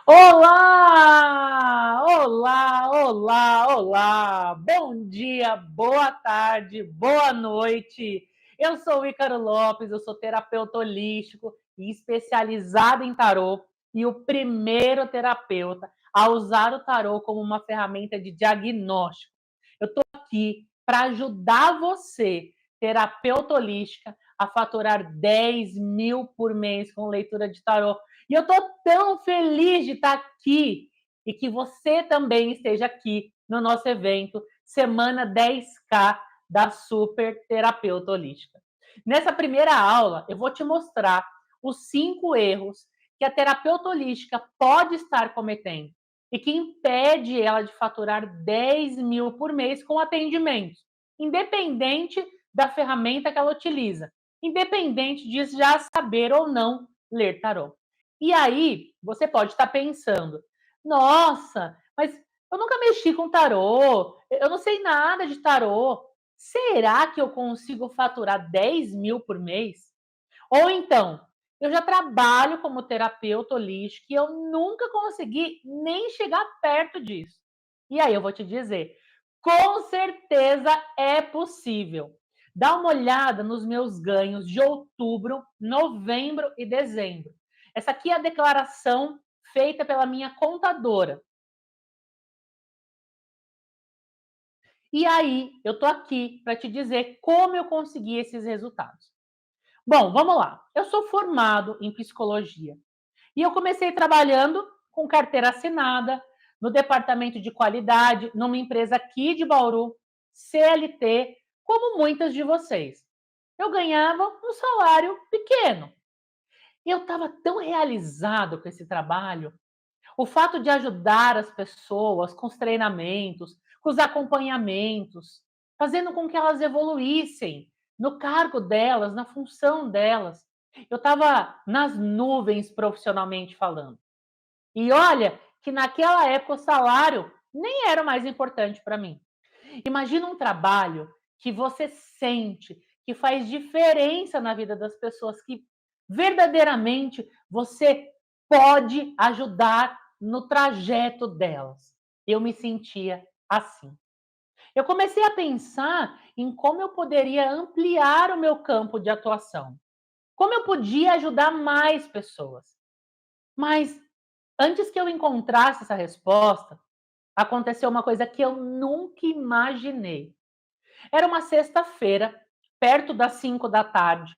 Olá! Olá, olá, olá! Bom dia, boa tarde, boa noite! Eu sou o Ícaro Lopes, eu sou terapeuta holístico e especializado em tarô e o primeiro terapeuta a usar o tarô como uma ferramenta de diagnóstico. Eu estou aqui para ajudar você, terapeuta holística, a faturar 10 mil por mês com leitura de tarô. E eu estou tão feliz de estar aqui e que você também esteja aqui no nosso evento Semana 10K da Super Terapeuta Holística. Nessa primeira aula, eu vou te mostrar os 5 erros que a terapeuta holística pode estar cometendo e que impede ela de faturar 10 mil por mês com atendimentos, independente da ferramenta que ela utiliza, independente de já saber ou não ler tarô. E aí, você pode estar pensando, nossa, mas eu nunca mexi com tarô, eu não sei nada de tarô. Será que eu consigo faturar 10 mil por mês? Ou então, eu já trabalho como terapeuta holística e eu nunca consegui nem chegar perto disso. E aí eu vou te dizer, com certeza é possível. Dá uma olhada nos meus ganhos de outubro, novembro e dezembro. Essa aqui é a declaração feita pela minha contadora. E aí, eu tô aqui para te dizer como eu consegui esses resultados. Bom, vamos lá. Eu sou formado em psicologia e eu comecei trabalhando com carteira assinada no departamento de qualidade, numa empresa aqui de Bauru, CLT, como muitas de vocês. Eu ganhava um salário pequeno. E eu estava tão realizado com esse trabalho. O fato de ajudar as pessoas com os treinamentos, com os acompanhamentos, fazendo com que elas evoluíssem no cargo delas, na função delas. Eu estava nas nuvens profissionalmente falando. E olha que naquela época o salário nem era o mais importante para mim. Imagina um trabalho que você sente, que faz diferença na vida das pessoas, que verdadeiramente você pode ajudar no trajeto delas. Eu me sentia assim. Eu comecei a pensar em como eu poderia ampliar o meu campo de atuação, como eu podia ajudar mais pessoas. Mas antes que eu encontrasse essa resposta, aconteceu uma coisa que eu nunca imaginei. Era uma sexta-feira, perto das 5 da tarde,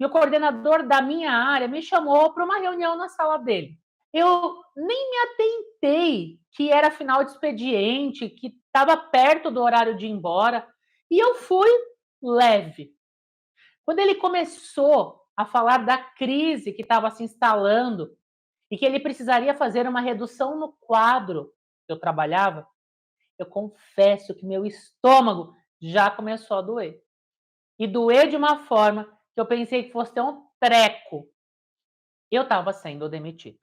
e o coordenador da minha área me chamou para uma reunião na sala dele. Eu nem me atentei que era final de expediente, que estava perto do horário de ir embora, e eu fui leve. Quando ele começou a falar da crise que estava se instalando e que ele precisaria fazer uma redução no quadro que eu trabalhava, eu confesso que meu estômago já começou a doer. E doer de uma forma que eu pensei que fosse ter um treco. Eu estava sendo demitido.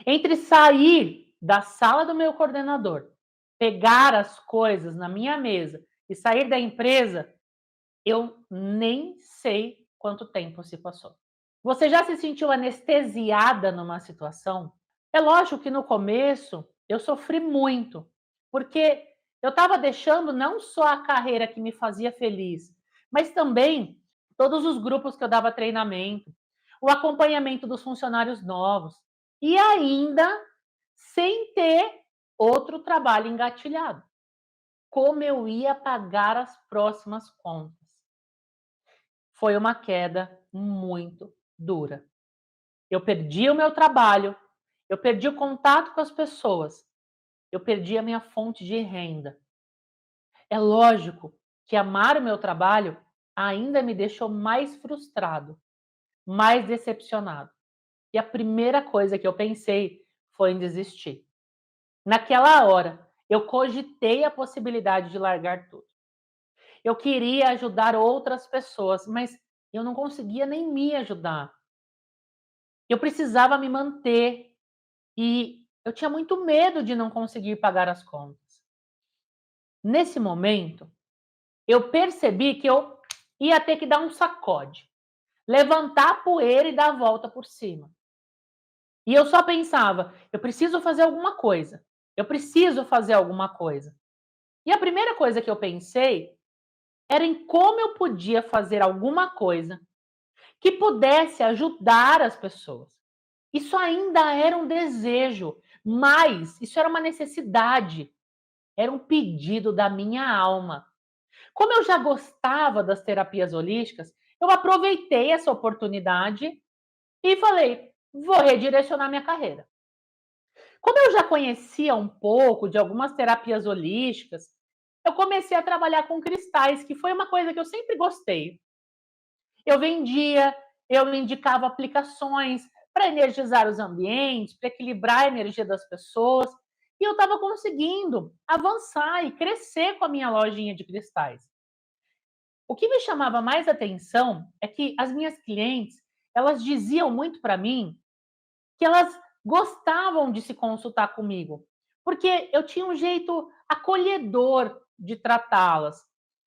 Entre sair da sala do meu coordenador, pegar as coisas na minha mesa e sair da empresa, eu nem sei quanto tempo se passou. Você já se sentiu anestesiada numa situação? É lógico que no começo eu sofri muito, porque eu estava deixando não só a carreira que me fazia feliz, mas também todos os grupos que eu dava treinamento, o acompanhamento dos funcionários novos e ainda sem ter outro trabalho engatilhado. Como eu ia pagar as próximas contas? Foi uma queda muito dura. Eu perdi o meu trabalho, eu perdi o contato com as pessoas, eu perdi a minha fonte de renda. É lógico que amar o meu trabalho ainda me deixou mais frustrado, mais decepcionado. E a primeira coisa que eu pensei foi em desistir. Naquela hora, eu cogitei a possibilidade de largar tudo. Eu queria ajudar outras pessoas, mas eu não conseguia nem me ajudar. Eu precisava me manter e eu tinha muito medo de não conseguir pagar as contas. Nesse momento, eu percebi que eu ia ter que dar um sacode, levantar a poeira e dar a volta por cima. E eu só pensava: "Eu preciso fazer alguma coisa, eu preciso fazer alguma coisa". E a primeira coisa que eu pensei era em como eu podia fazer alguma coisa que pudesse ajudar as pessoas. Isso ainda era um desejo, mas isso era uma necessidade, era um pedido da minha alma. Como eu já gostava das terapias holísticas, eu aproveitei essa oportunidade e falei: "Vou redirecionar minha carreira". Como eu já conhecia um pouco de algumas terapias holísticas, eu comecei a trabalhar com cristais, que foi uma coisa que eu sempre gostei. Eu vendia, eu indicava aplicações para energizar os ambientes, para equilibrar a energia das pessoas, e eu estava conseguindo avançar e crescer com a minha lojinha de cristais. O que me chamava mais atenção é que as minhas clientes, elas diziam muito para mim que elas gostavam de se consultar comigo, porque eu tinha um jeito acolhedor de tratá-las,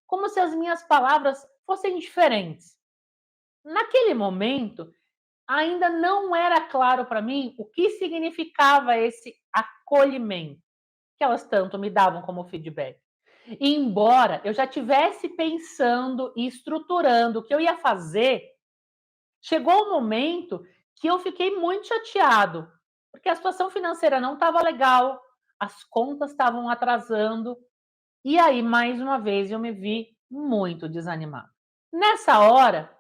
como se as minhas palavras fossem diferentes. Naquele momento, ainda não era claro para mim o que significava esse acolhimento que elas tanto me davam como feedback. E embora eu já tivesse pensando e estruturando o que eu ia fazer, chegou um momento que eu fiquei muito chateado, porque a situação financeira não estava legal, as contas estavam atrasando, e aí mais uma vez eu me vi muito desanimado. Nessa hora,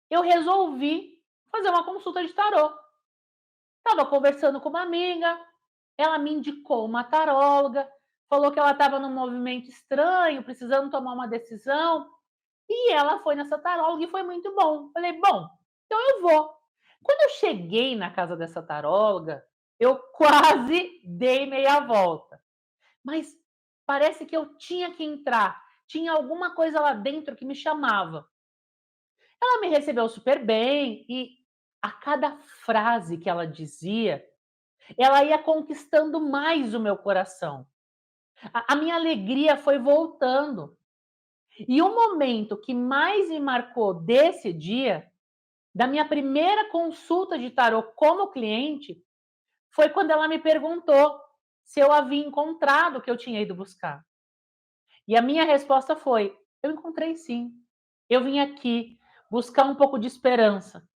eu resolvi fazer uma consulta de tarô. Estava conversando com uma amiga, ela me indicou uma taróloga, falou que ela estava num movimento estranho, precisando tomar uma decisão, e ela foi nessa taróloga e foi muito bom. Falei: "Bom, então eu vou". Quando eu cheguei na casa dessa taróloga, eu quase dei meia volta, mas parece que eu tinha que entrar, tinha alguma coisa lá dentro que me chamava. Ela me recebeu super bem e a cada frase que ela dizia, ela ia conquistando mais o meu coração. A minha alegria foi voltando. E o momento que mais me marcou desse dia, da minha primeira consulta de tarô como cliente, foi quando ela me perguntou se eu havia encontrado o que eu tinha ido buscar. E a minha resposta foi: eu encontrei sim. Eu vim aqui buscar um pouco de esperança.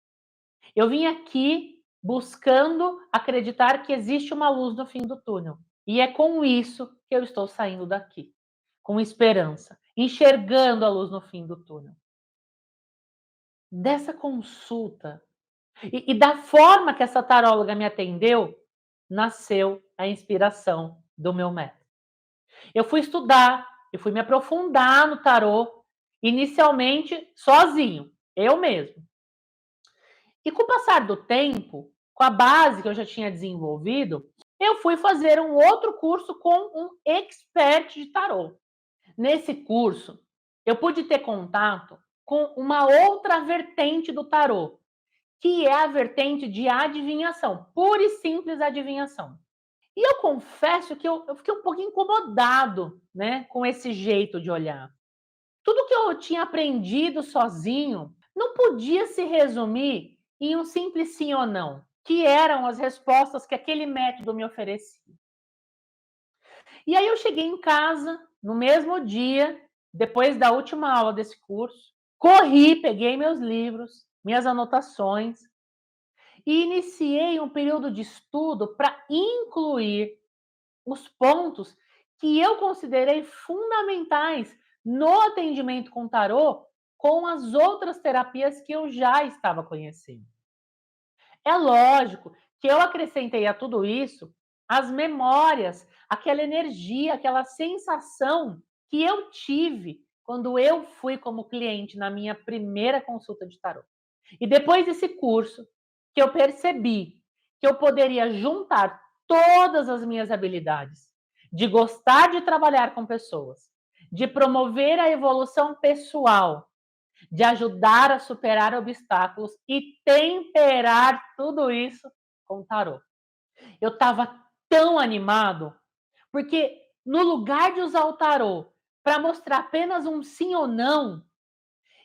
Eu vim aqui buscando acreditar que existe uma luz no fim do túnel. E é com isso que eu estou saindo daqui, com esperança, enxergando a luz no fim do túnel. Dessa consulta e da forma que essa taróloga me atendeu, nasceu a inspiração do meu método. Eu fui estudar, eu fui me aprofundar no tarô, inicialmente sozinho, eu mesmo. E com o passar do tempo, com a base que eu já tinha desenvolvido, eu fui fazer um outro curso com um expert de tarô. Nesse curso, eu pude ter contato com uma outra vertente do tarô, que é a vertente de adivinhação, pura e simples adivinhação. E eu confesso que eu fiquei um pouquinho incomodado, né, com esse jeito de olhar. Tudo que eu tinha aprendido sozinho não podia se resumir em um simples sim ou não, que eram as respostas que aquele método me oferecia. E aí eu cheguei em casa no mesmo dia, depois da última aula desse curso, corri, peguei meus livros, minhas anotações e iniciei um período de estudo para incluir os pontos que eu considerei fundamentais no atendimento com tarô com as outras terapias que eu já estava conhecendo. É lógico que eu acrescentei a tudo isso as memórias, aquela energia, aquela sensação que eu tive quando eu fui como cliente na minha primeira consulta de tarô. E depois desse curso, que eu percebi que eu poderia juntar todas as minhas habilidades, de gostar de trabalhar com pessoas, de promover a evolução pessoal, de ajudar a superar obstáculos e temperar tudo isso com tarô. Eu estava tão animado, porque no lugar de usar o tarô para mostrar apenas um sim ou não,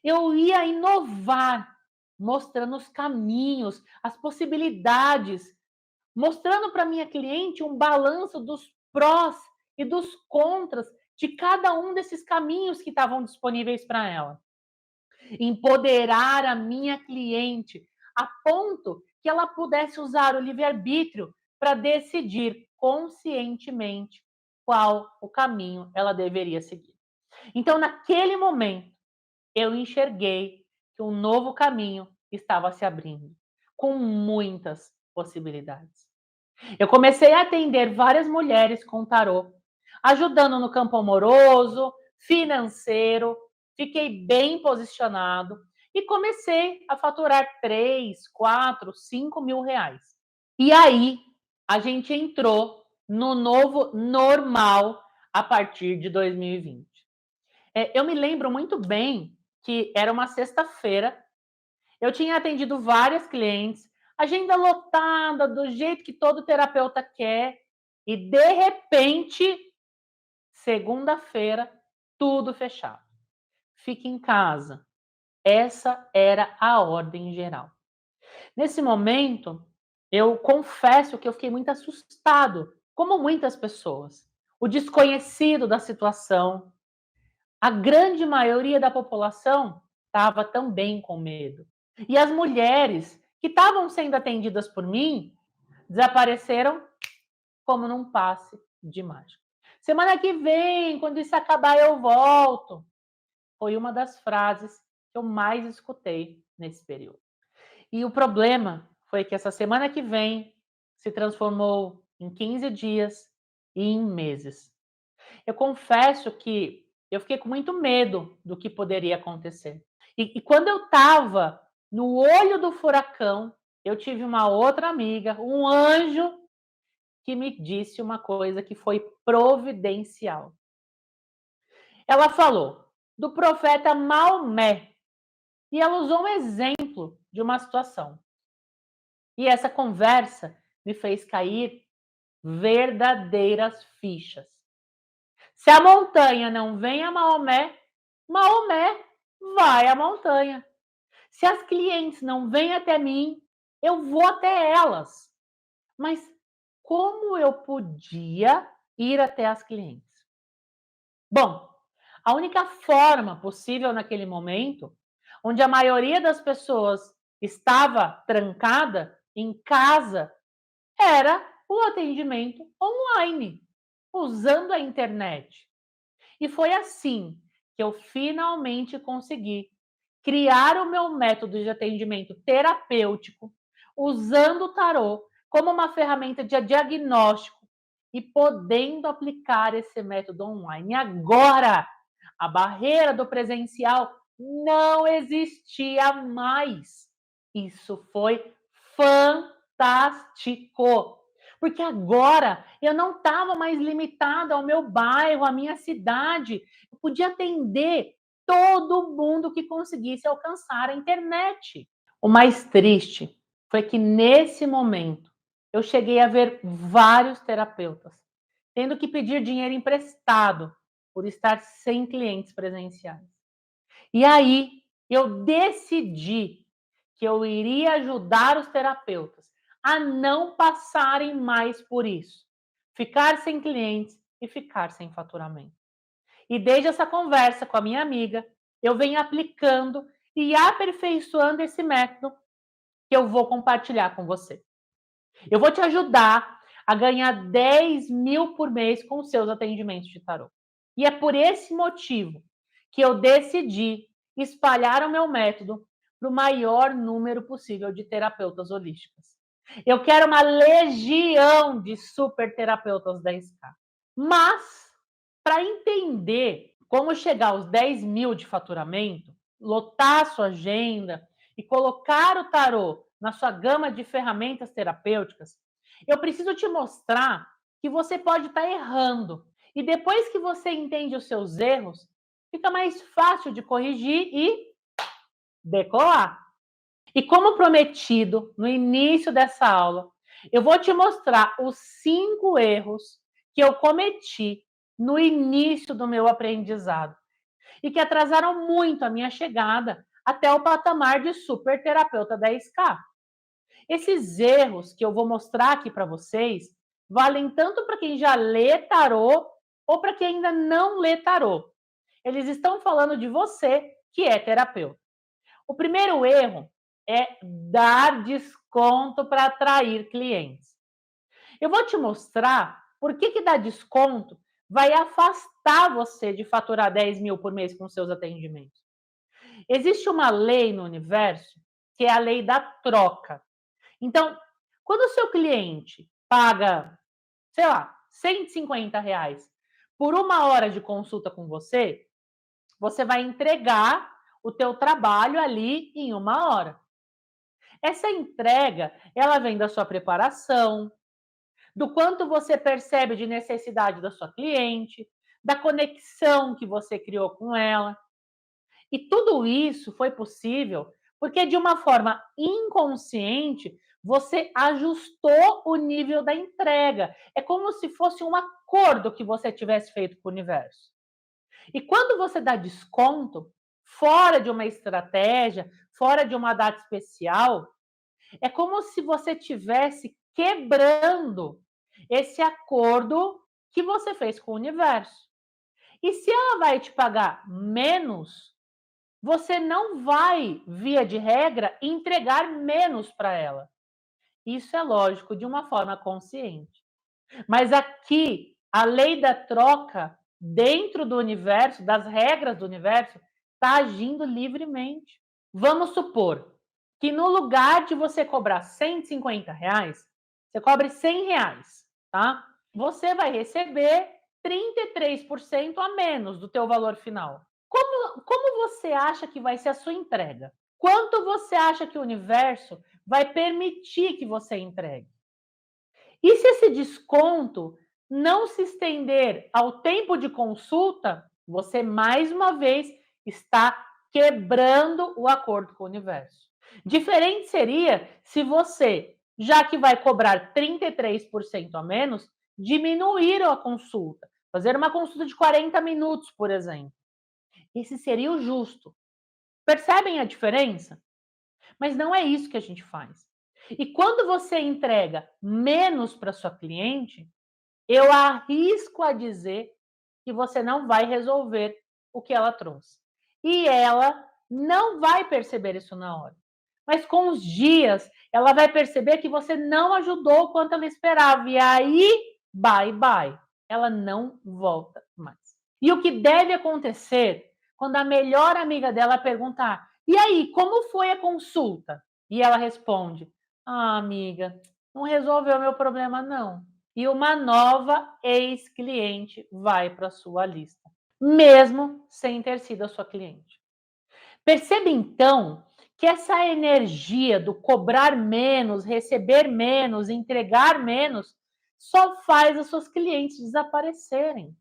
eu ia inovar, mostrando os caminhos, as possibilidades, mostrando para minha cliente um balanço dos prós e dos contras de cada um desses caminhos que estavam disponíveis para ela. Empoderar a minha cliente a ponto que ela pudesse usar o livre-arbítrio para decidir conscientemente qual o caminho ela deveria seguir. Então, naquele momento, eu enxerguei que um novo caminho estava se abrindo, com muitas possibilidades. Eu comecei a atender várias mulheres com tarô, ajudando no campo amoroso, financeiro, fiquei bem posicionado e comecei a faturar 3, 4, 5 mil reais. E aí, a gente entrou no novo normal a partir de 2020. Eu me lembro muito bem que era uma sexta-feira, eu tinha atendido várias clientes, agenda lotada, do jeito que todo terapeuta quer, e de repente, segunda-feira, tudo fechado. Fique em casa. Essa era a ordem geral. Nesse momento, eu confesso que eu fiquei muito assustado, como muitas pessoas. O desconhecido da situação, a grande maioria da população estava também com medo. E as mulheres que estavam sendo atendidas por mim desapareceram como num passe de mágica. Semana que vem, quando isso acabar, eu volto. Foi uma das frases que eu mais escutei nesse período. E o problema foi que essa semana que vem se transformou em 15 dias e em meses. Eu confesso que eu fiquei com muito medo do que poderia acontecer. E quando eu estava no olho do furacão, eu tive uma outra amiga, um anjo, que me disse uma coisa que foi providencial. Ela falou do profeta Maomé e ela usou um exemplo de uma situação. E essa conversa me fez cair verdadeiras fichas. Se a montanha não vem a Maomé, Maomé vai à montanha. Se as clientes não vêm até mim, eu vou até elas. Mas como eu podia ir até as clientes? Bom, a única forma possível naquele momento, onde a maioria das pessoas estava trancada em casa, era o atendimento online, usando a internet. E foi assim que eu finalmente consegui criar o meu método de atendimento terapêutico, usando o tarô como uma ferramenta de diagnóstico e podendo aplicar esse método online. Agora, a barreira do presencial não existia mais. Isso foi fantástico. Porque agora eu não estava mais limitada ao meu bairro, à minha cidade. Eu podia atender todo mundo que conseguisse alcançar a internet. O mais triste foi que nesse momento eu cheguei a ver vários terapeutas tendo que pedir dinheiro emprestado por estar sem clientes presenciais. E aí eu decidi que eu iria ajudar os terapeutas a não passarem mais por isso, ficar sem clientes e ficar sem faturamento. E desde essa conversa com a minha amiga, eu venho aplicando e aperfeiçoando esse método que eu vou compartilhar com você. Eu vou te ajudar a ganhar 10 mil por mês com os seus atendimentos de tarô. E é por esse motivo que eu decidi espalhar o meu método para o maior número possível de terapeutas holísticas. Eu quero uma legião de super terapeutas 10K. Mas, para entender como chegar aos 10 mil de faturamento, lotar a sua agenda e colocar o tarô na sua gama de ferramentas terapêuticas, eu preciso te mostrar que você pode estar errando. E depois que você entende os seus erros, fica mais fácil de corrigir e decolar. E como prometido no início dessa aula, eu vou te mostrar os 5 erros que eu cometi no início do meu aprendizado e que atrasaram muito a minha chegada até o patamar de super terapeuta 10K. Esses erros que eu vou mostrar aqui para vocês valem tanto para quem já lê tarô ou para quem ainda não lê tarô. Eles estão falando de você que é terapeuta. O primeiro erro é dar desconto para atrair clientes. Eu vou te mostrar por que dar desconto vai afastar você de faturar 10 mil por mês com seus atendimentos. Existe uma lei no universo que é a lei da troca. Então, quando o seu cliente paga, sei lá, R$ 150 por 1 hora de consulta com você, você vai entregar o teu trabalho ali em 1 hora. Essa entrega, ela vem da sua preparação, do quanto você percebe de necessidade da sua cliente, da conexão que você criou com ela. E tudo isso foi possível porque, de uma forma inconsciente, você ajustou o nível da entrega. É como se fosse um acordo que você tivesse feito com o universo. E quando você dá desconto, fora de uma estratégia, fora de uma data especial, é como se você tivesse quebrando esse acordo que você fez com o universo. E se ela vai te pagar menos, você não vai, via de regra, entregar menos para ela. Isso é lógico, de uma forma consciente. Mas aqui, a lei da troca, dentro do universo, das regras do universo, está agindo livremente. Vamos supor que no lugar de você cobrar R$ 150, você cobre R$ 100, tá? Você vai receber 33% a menos do teu valor final. Como você acha que vai ser a sua entrega? Quanto você acha que o universo vai permitir que você entregue? E se esse desconto não se estender ao tempo de consulta, você mais uma vez está quebrando o acordo com o universo. Diferente seria se você, já que vai cobrar 33% a menos, diminuir a consulta, fazer uma consulta de 40 minutos, por exemplo. Esse seria o justo. Percebem a diferença? Mas não é isso que a gente faz. E quando você entrega menos para sua cliente, eu arrisco a dizer que você não vai resolver o que ela trouxe. E ela não vai perceber isso na hora. Mas com os dias, ela vai perceber que você não ajudou o quanto ela esperava. E aí, bye bye. Ela não volta mais. E o que deve acontecer quando a melhor amiga dela perguntar: e aí, como foi a consulta? E ela responde: ah, amiga, não resolveu meu problema, não. E uma nova ex-cliente vai para a sua lista, mesmo sem ter sido a sua cliente. Perceba então que essa energia do cobrar menos, receber menos, entregar menos, só faz os seus clientes desaparecerem.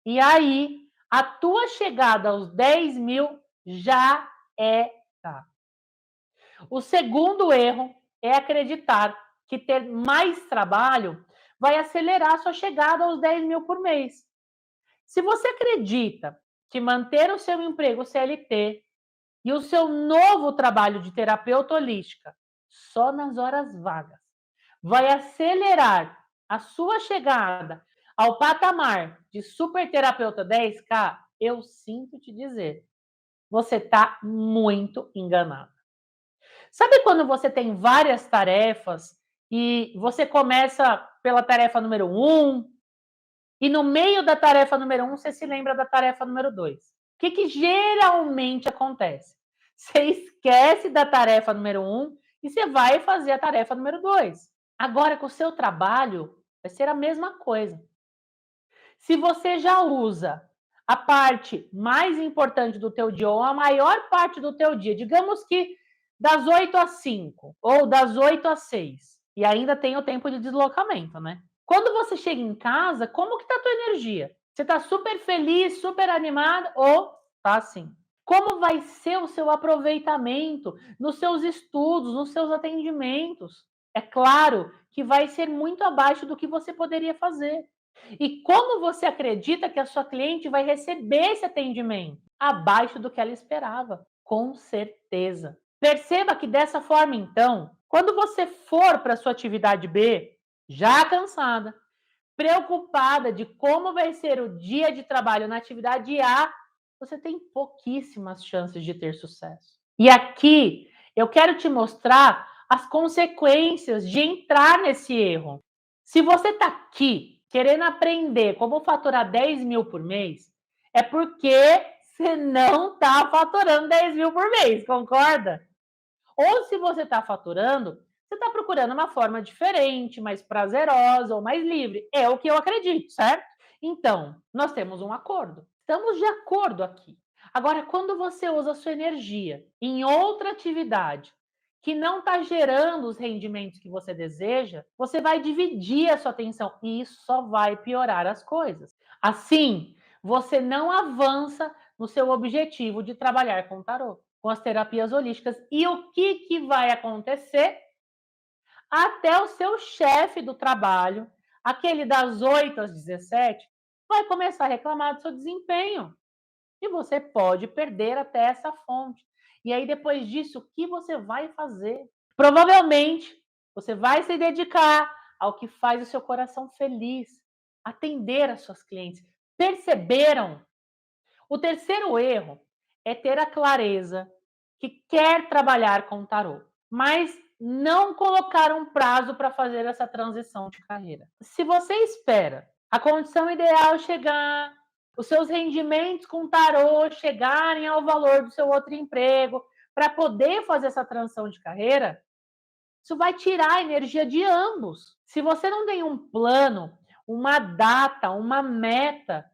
E aí, a tua chegada aos 10 mil já é tá. O segundo erro é acreditar que ter mais trabalho vai acelerar a sua chegada aos 10 mil por mês. Se você acredita que manter o seu emprego CLT e o seu novo trabalho de terapeuta holística só nas horas vagas vai acelerar a sua chegada ao patamar de super terapeuta 10K, eu sinto te dizer, você está muito enganado. Sabe quando você tem várias tarefas e você começa pela tarefa número 1 e no meio da tarefa número 1 você se lembra da tarefa número 2? O que geralmente acontece? Você esquece da tarefa número 1 e você vai fazer a tarefa número 2. Agora, com o seu trabalho, vai ser a mesma coisa. Se você já usa a parte mais importante do teu dia, ou a maior parte do teu dia, digamos que das 8 às 5, ou das 8 às 6, e ainda tem o tempo de deslocamento, né? Quando você chega em casa, como que tá a tua energia? Você tá super feliz, super animada, ou tá assim? Como vai ser o seu aproveitamento nos seus estudos, nos seus atendimentos? É claro que vai ser muito abaixo do que você poderia fazer. E como você acredita que a sua cliente vai receber esse atendimento? Abaixo do que ela esperava, com certeza. Perceba que dessa forma, então, Quando você for para sua atividade B, já cansada, preocupada de como vai ser o dia de trabalho na atividade A, você tem pouquíssimas chances de ter sucesso. E aqui eu quero te mostrar as consequências de entrar nesse erro. Se você está aqui querendo aprender como faturar 10 mil por mês, é porque você não está faturando 10 mil por mês, concorda? Ou se você está faturando, você está procurando uma forma diferente, mais prazerosa ou mais livre. É o que eu acredito, certo? Então, nós temos um acordo. Estamos de acordo aqui. Agora, quando você usa a sua energia em outra atividade que não está gerando os rendimentos que você deseja, você vai dividir a sua atenção e isso só vai piorar as coisas. Assim, você não avança no seu objetivo de trabalhar com tarô, com as terapias holísticas. E o que vai acontecer? Até o seu chefe do trabalho, aquele das 8 às 17, vai começar a reclamar do seu desempenho. E você pode perder até essa fonte. E aí, depois disso, o que você vai fazer? Provavelmente, você vai se dedicar ao que faz o seu coração feliz, atender as suas clientes. Perceberam? O terceiro erro é ter a clareza que quer trabalhar com tarô, mas não colocar um prazo para fazer essa transição de carreira. Se você espera a condição ideal chegar, os seus rendimentos com tarô chegarem ao valor do seu outro emprego, para poder fazer essa transição de carreira, isso vai tirar a energia de ambos. Se você não tem um plano, uma data, uma meta,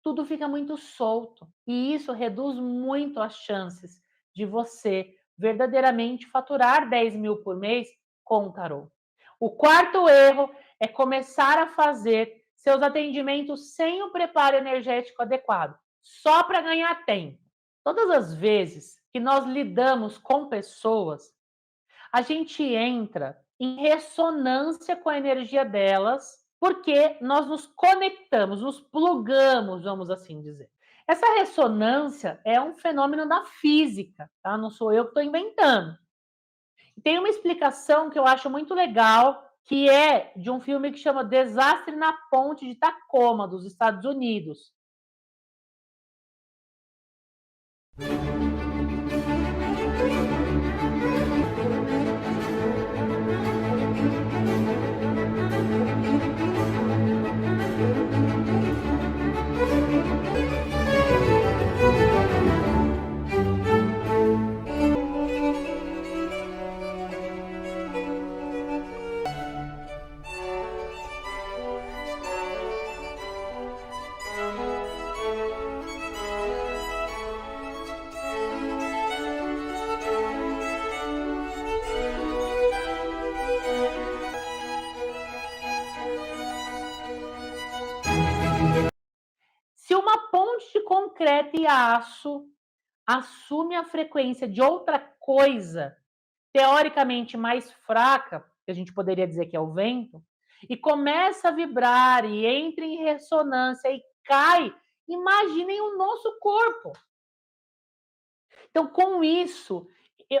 tudo fica muito solto. E isso reduz muito as chances de você verdadeiramente faturar 10 mil por mês com o tarô. O quarto erro é começar a fazer seus atendimentos sem o preparo energético adequado, só para ganhar tempo. Todas as vezes que nós lidamos com pessoas, a gente entra em ressonância com a energia delas, porque nós nos conectamos, nos plugamos, vamos assim dizer. Essa ressonância é um fenômeno da física, tá? Não sou eu que estou inventando. Tem uma explicação que eu acho muito legal, que é de um filme que chama Desastre na Ponte de Tacoma, dos Estados Unidos. Se uma ponte de concreto e aço assume a frequência de outra coisa, teoricamente mais fraca, que a gente poderia dizer que é o vento, e começa a vibrar e entra em ressonância e cai, imaginem o nosso corpo. Então, com isso,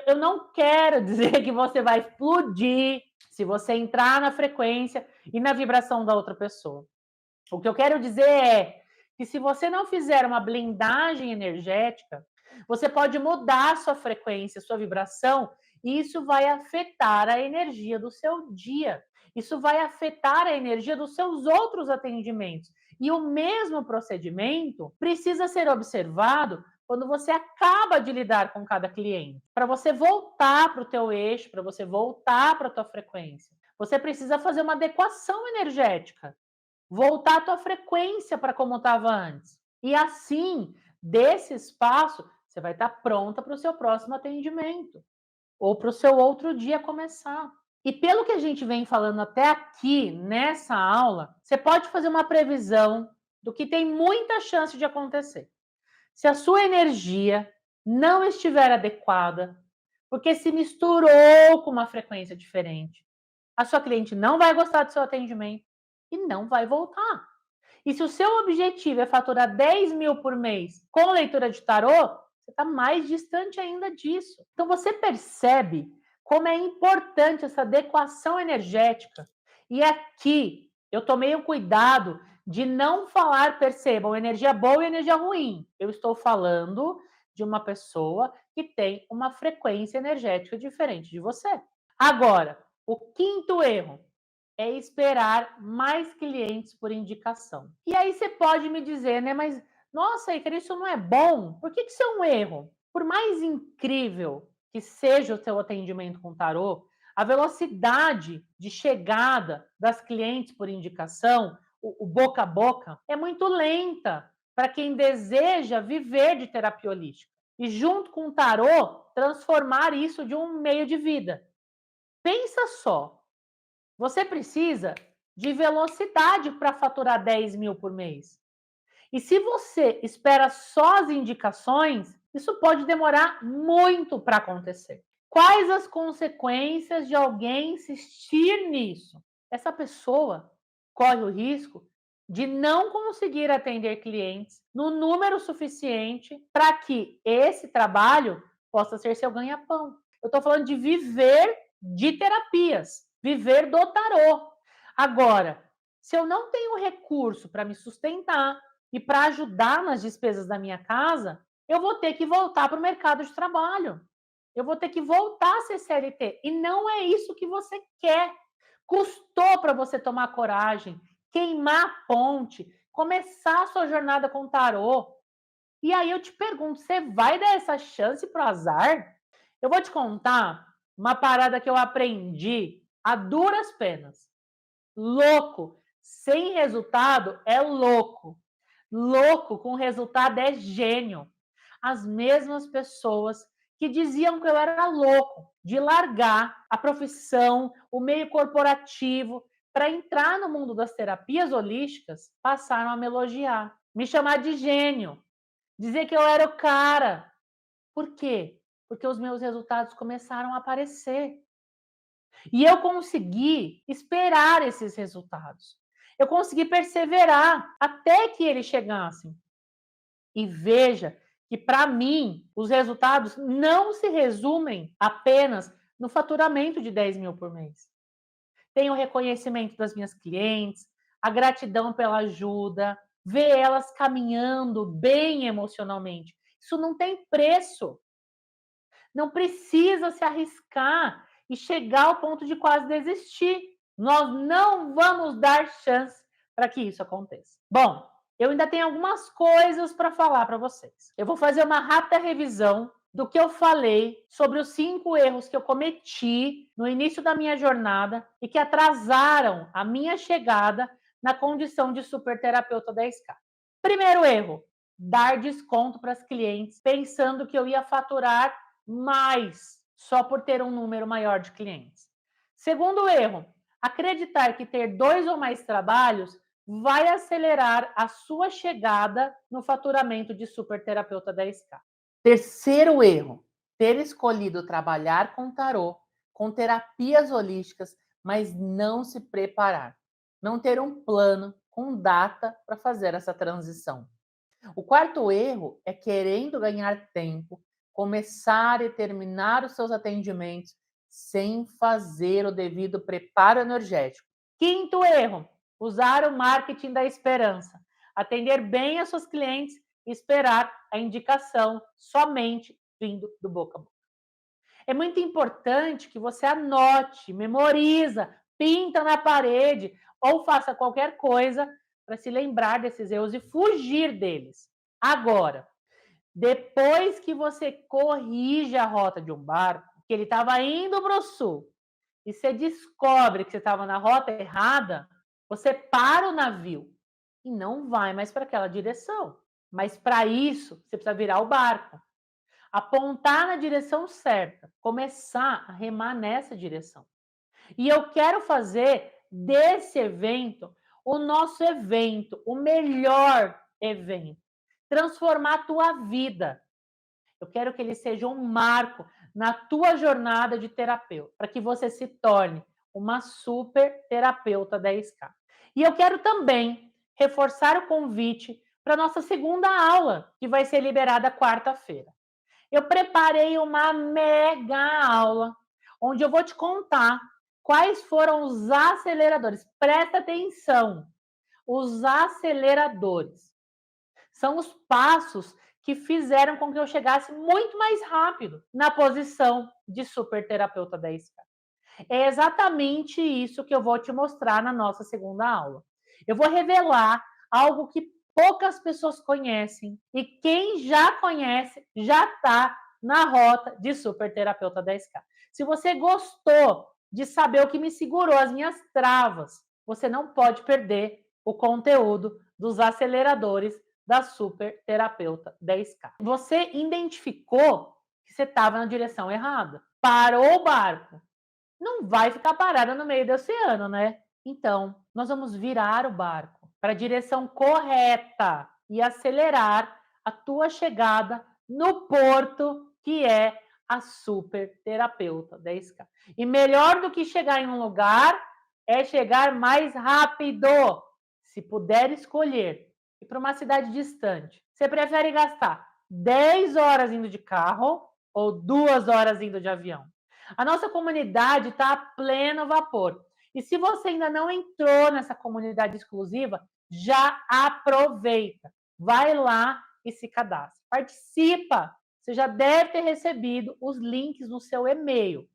eu não quero dizer que você vai explodir se você entrar na frequência e na vibração da outra pessoa. O que eu quero dizer é que se você não fizer uma blindagem energética, você pode mudar sua frequência, sua vibração, e isso vai afetar a energia do seu dia. Isso vai afetar a energia dos seus outros atendimentos. E o mesmo procedimento precisa ser observado quando você acaba de lidar com cada cliente. Para você voltar para o teu eixo, para você voltar para a tua frequência, você precisa fazer uma adequação energética. Voltar a tua frequência para como estava antes. E assim, desse espaço, você vai estar pronta para o seu próximo atendimento ou para o seu outro dia começar. E pelo que a gente vem falando até aqui nessa aula, você pode fazer uma previsão do que tem muita chance de acontecer. Se a sua energia não estiver adequada, porque se misturou com uma frequência diferente, a sua cliente não vai gostar do seu atendimento e não vai voltar. E se o seu objetivo é faturar 10 mil por mês com leitura de tarô, você está mais distante ainda disso. Então você percebe como é importante essa adequação energética. E aqui eu tomei o cuidado de não falar, percebam, energia boa e energia ruim. Eu estou falando de uma pessoa que tem uma frequência energética diferente de você. Agora, o quinto erro é esperar mais clientes por indicação. E aí você pode me dizer, né, mas nossa, Iker, isso não é bom? Por que isso é um erro? Por mais incrível que seja o seu atendimento com tarô, a velocidade de chegada das clientes por indicação, o boca a boca, é muito lenta para quem deseja viver de terapia holística. E junto com o tarô, transformar isso de um meio de vida. Pensa só, você precisa de velocidade para faturar 10 mil por mês. E se você espera só as indicações, isso pode demorar muito para acontecer. Quais as consequências de alguém insistir nisso? Essa pessoa corre o risco de não conseguir atender clientes no número suficiente para que esse trabalho possa ser seu ganha-pão. Eu estou falando de viver de terapias, viver do tarô. Agora, se eu não tenho recurso para me sustentar e para ajudar nas despesas da minha casa, eu vou ter que voltar para o mercado de trabalho. Eu vou ter que voltar a ser CLT. E não é isso que você quer. Custou para você tomar coragem, queimar a ponte, começar a sua jornada com tarô. E aí eu te pergunto, você vai dar essa chance pro azar? Eu vou te contar uma parada que eu aprendi a duras penas. Louco sem resultado é louco. Louco com resultado é gênio. As mesmas pessoas que diziam que eu era louco de largar a profissão, o meio corporativo, para entrar no mundo das terapias holísticas, passaram a me elogiar, me chamar de gênio, dizer que eu era o cara. Por quê? Porque os meus resultados começaram a aparecer. E eu consegui esperar esses resultados. Eu consegui perseverar até que eles chegassem. E veja que, para mim, os resultados não se resumem apenas no faturamento de 10 mil por mês. Tem o reconhecimento das minhas clientes, a gratidão pela ajuda, ver elas caminhando bem emocionalmente. Isso não tem preço. Não precisa se arriscar e chegar ao ponto de quase desistir. Nós não vamos dar chance para que isso aconteça. Bom, eu ainda tenho algumas coisas para falar para vocês. Eu vou fazer uma rápida revisão do que eu falei sobre os 5 erros que eu cometi no início da minha jornada e que atrasaram a minha chegada na condição de superterapeuta 10K. Primeiro erro, dar desconto para as clientes pensando que eu ia faturar mais só por ter um número maior de clientes. Segundo erro, acreditar que ter 2 ou mais trabalhos vai acelerar a sua chegada no faturamento de superterapeuta 10K. Terceiro erro, ter escolhido trabalhar com tarô, com terapias holísticas, mas não se preparar. Não ter um plano com data para fazer essa transição. O quarto erro é, querendo ganhar tempo, começar e terminar os seus atendimentos sem fazer o devido preparo energético. Quinto erro, usar o marketing da esperança. Atender bem as suas clientes e esperar a indicação somente vindo do boca a boca. É muito importante que você anote, memoriza, pinta na parede ou faça qualquer coisa para se lembrar desses erros e fugir deles. Agora, depois que você corrige a rota de um barco, que ele estava indo para o sul, e você descobre que você estava na rota errada, você para o navio e não vai mais para aquela direção. Mas para isso, você precisa virar o barco, apontar na direção certa, começar a remar nessa direção. E eu quero fazer desse evento o nosso evento, o melhor evento. Transformar a tua vida. Eu quero que ele seja um marco na tua jornada de terapeuta, para que você se torne uma super terapeuta 10K. E eu quero também reforçar o convite para a nossa segunda aula, que vai ser liberada quarta-feira. Eu preparei uma mega aula, onde eu vou te contar quais foram os aceleradores. Presta atenção, os aceleradores são os passos que fizeram com que eu chegasse muito mais rápido na posição de super terapeuta 10K. É exatamente isso que eu vou te mostrar na nossa segunda aula. Eu vou revelar algo que poucas pessoas conhecem e quem já conhece já está na rota de super terapeuta 10K. Se você gostou de saber o que me segurou, as minhas travas, você não pode perder o conteúdo dos aceleradores da super terapeuta 10K. Você identificou que você estava na direção errada. Parou o barco, não vai ficar parada no meio do oceano, né? Então, nós vamos virar o barco para a direção correta e acelerar a tua chegada no porto, que é a super terapeuta 10K. E melhor do que chegar em um lugar é chegar mais rápido. Se puder escolher ir para uma cidade distante, você prefere gastar 10 horas indo de carro ou 2 horas indo de avião? A nossa comunidade está a pleno vapor. E se você ainda não entrou nessa comunidade exclusiva, já aproveita. Vai lá e se cadastra. Participa. Você já deve ter recebido os links no seu e-mail.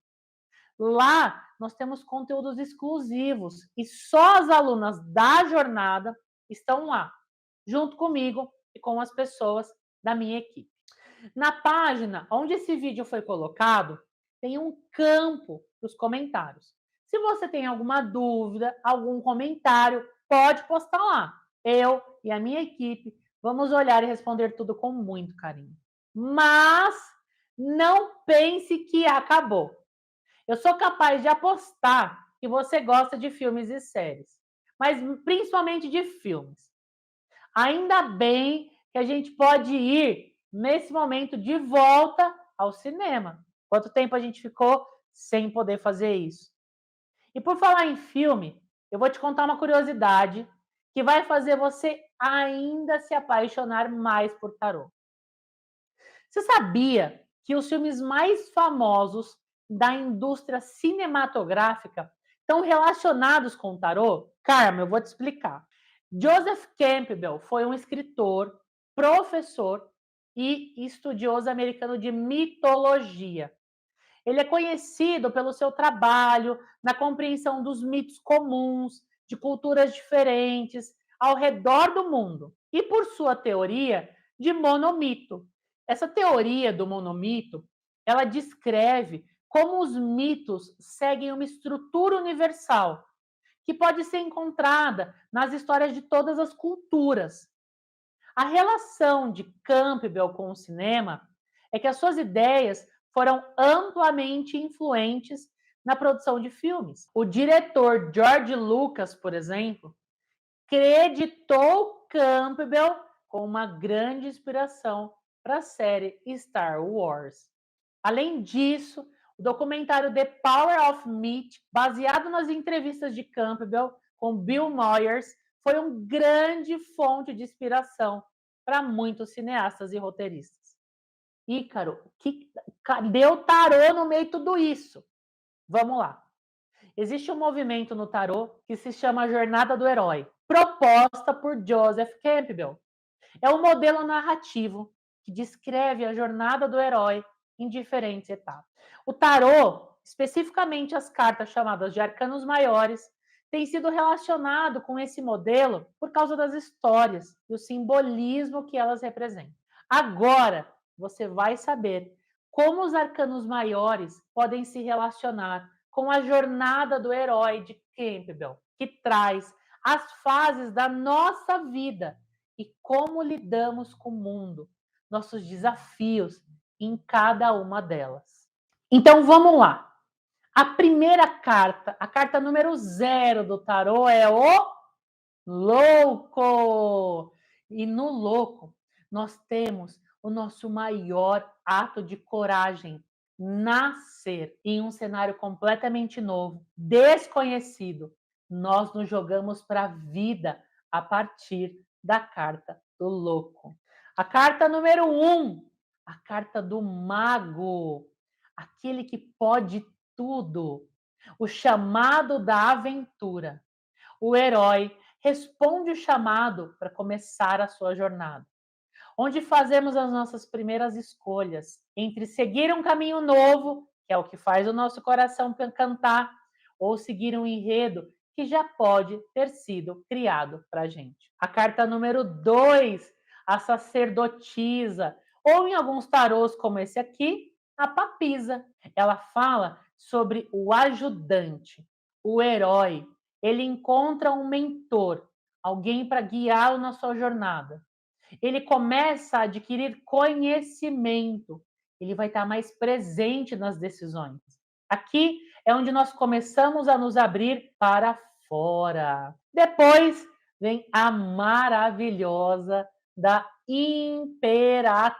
Lá nós temos conteúdos exclusivos e só as alunas da jornada estão lá, junto comigo e com as pessoas da minha equipe. Na página onde esse vídeo foi colocado, tem um campo para os comentários. Se você tem alguma dúvida, algum comentário, pode postar lá. Eu e a minha equipe vamos olhar e responder tudo com muito carinho. Mas não pense que acabou. Eu sou capaz de apostar que você gosta de filmes e séries, mas principalmente de filmes. Ainda bem que a gente pode ir, nesse momento, de volta ao cinema. Quanto tempo a gente ficou sem poder fazer isso? E por falar em filme, eu vou te contar uma curiosidade que vai fazer você ainda se apaixonar mais por tarô. Você sabia que os filmes mais famosos da indústria cinematográfica estão relacionados com o tarô? Carmen, eu vou te explicar. Joseph Campbell foi um escritor, professor e estudioso americano de mitologia. Ele é conhecido pelo seu trabalho na compreensão dos mitos comuns, de culturas diferentes, ao redor do mundo, e por sua teoria de monomito. Essa teoria do monomito, ela descreve como os mitos seguem uma estrutura universal, que pode ser encontrada nas histórias de todas as culturas. A relação de Campbell com o cinema é que as suas ideias foram amplamente influentes na produção de filmes. O diretor George Lucas, por exemplo, creditou Campbell com uma grande inspiração para a série Star Wars. Além disso, o documentário The Power of Meat, baseado nas entrevistas de Campbell com Bill Moyers, foi uma grande fonte de inspiração para muitos cineastas e roteiristas. Ícaro, cadê o tarô no meio de tudo isso? Vamos lá. Existe um movimento no tarô que se chama Jornada do Herói, proposta por Joseph Campbell. É um modelo narrativo que descreve a jornada do herói em diferentes etapas. O tarô, especificamente as cartas chamadas de arcanos maiores, tem sido relacionado com esse modelo por causa das histórias e o simbolismo que elas representam. Agora, você vai saber como os arcanos maiores podem se relacionar com a jornada do herói de Campbell, que traz as fases da nossa vida e como lidamos com o mundo, nossos desafios em cada uma delas. Então vamos lá. A primeira carta, a carta número 0 do tarô é o louco. E no louco, nós temos o nosso maior ato de coragem, nascer em um cenário completamente novo, desconhecido. Nós nos jogamos para a vida a partir da carta do louco. A carta número 1, a carta do mago, aquele que pode tudo, o chamado da aventura. O herói responde o chamado para começar a sua jornada, onde fazemos as nossas primeiras escolhas entre seguir um caminho novo, que é o que faz o nosso coração cantar, ou seguir um enredo que já pode ter sido criado para a gente. A carta número 2, a sacerdotisa, ou em alguns tarôs como esse aqui, a papisa. Ela fala sobre o ajudante, o herói. Ele encontra um mentor, alguém para guiá-lo na sua jornada. Ele começa a adquirir conhecimento, ele vai estar mais presente nas decisões. Aqui é onde nós começamos a nos abrir para fora. Depois vem a maravilhosa da Imperatriz.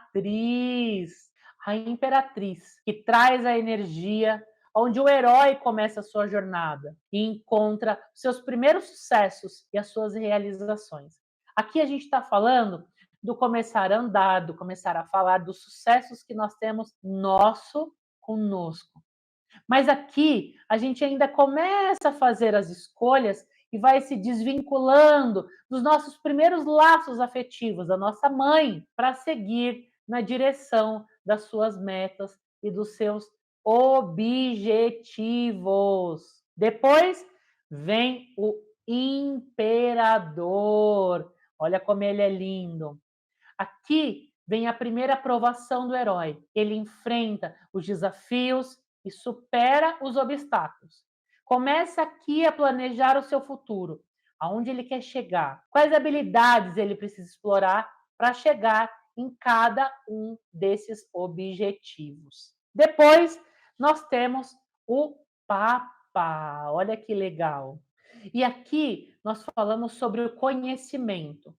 A Imperatriz, que traz a energia onde o herói começa a sua jornada e encontra seus primeiros sucessos e as suas realizações. Aqui a gente está falando do começar a andar, do começar a falar dos sucessos que nós temos nosso conosco. Mas aqui a gente ainda começa a fazer as escolhas e vai se desvinculando dos nossos primeiros laços afetivos, da nossa mãe, para seguir na direção das suas metas e dos seus objetivos. Depois vem o imperador. Olha como ele é lindo. Aqui vem a primeira aprovação do herói. Ele enfrenta os desafios e supera os obstáculos. Começa aqui a planejar o seu futuro, aonde ele quer chegar, quais habilidades ele precisa explorar para chegar em cada um desses objetivos. Depois, nós temos o Papa. Olha que legal. E aqui nós falamos sobre o conhecimento.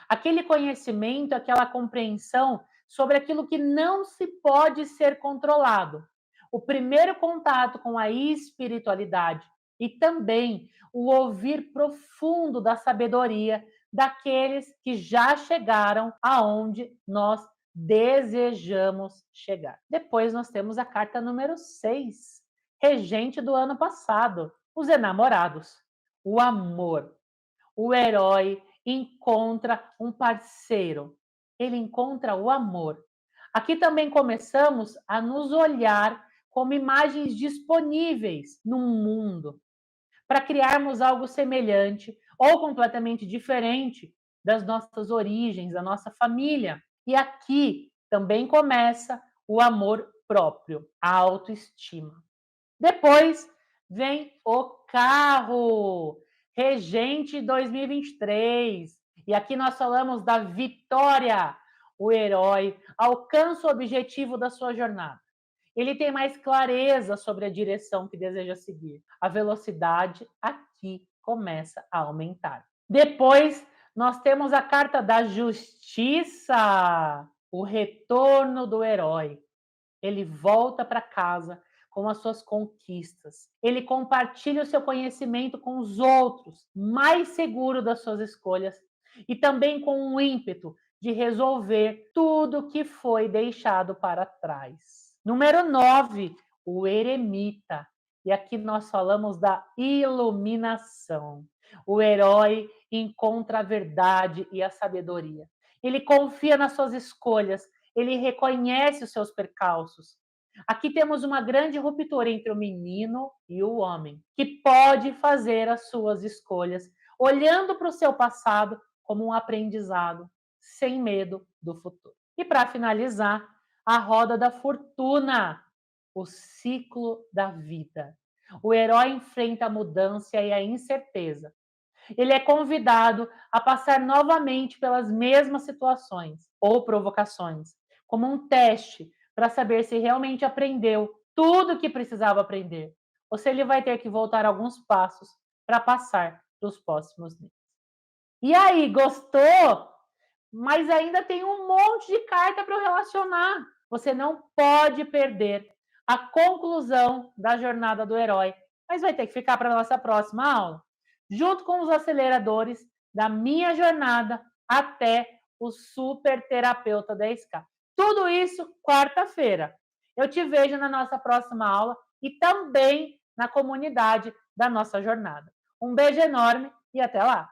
Aquele conhecimento, aquela compreensão sobre aquilo que não se pode ser controlado. O primeiro contato com a espiritualidade e também o ouvir profundo da sabedoria daqueles que já chegaram aonde nós desejamos chegar. Depois nós temos a carta número 6, regente do ano passado, os enamorados, o amor, o herói encontra um parceiro, ele encontra o amor. Aqui também começamos a nos olhar como imagens disponíveis no mundo para criarmos algo semelhante ou completamente diferente das nossas origens, da nossa família. E aqui também começa o amor próprio, a autoestima. Depois vem o carro, regente 2023. E aqui nós falamos da vitória. O herói alcança o objetivo da sua jornada. Ele tem mais clareza sobre a direção que deseja seguir. A velocidade aqui começa a aumentar. Depois, nós temos a carta da justiça, o retorno do herói. Ele volta para casa com as suas conquistas. Ele compartilha o seu conhecimento com os outros, mais seguro das suas escolhas e também com um ímpeto de resolver tudo que foi deixado para trás. Número 9, o eremita. E aqui nós falamos da iluminação. O herói encontra a verdade e a sabedoria. Ele confia nas suas escolhas, ele reconhece os seus percalços. Aqui temos uma grande ruptura entre o menino e o homem, que pode fazer as suas escolhas, olhando para o seu passado como um aprendizado, sem medo do futuro. E para finalizar, a roda da fortuna, o ciclo da vida. O herói enfrenta a mudança e a incerteza. Ele é convidado a passar novamente pelas mesmas situações ou provocações, como um teste para saber se realmente aprendeu tudo o que precisava aprender, ou se ele vai ter que voltar alguns passos para passar para os próximos níveis. E aí, gostou? Mas ainda tem um monte de carta para eu relacionar. Você não pode perder a conclusão da jornada do herói, mas vai ter que ficar para a nossa próxima aula, junto com os aceleradores da minha jornada até o super terapeuta 10K. Tudo isso quarta-feira. Eu te vejo na nossa próxima aula e também na comunidade da nossa jornada. Um beijo enorme e até lá!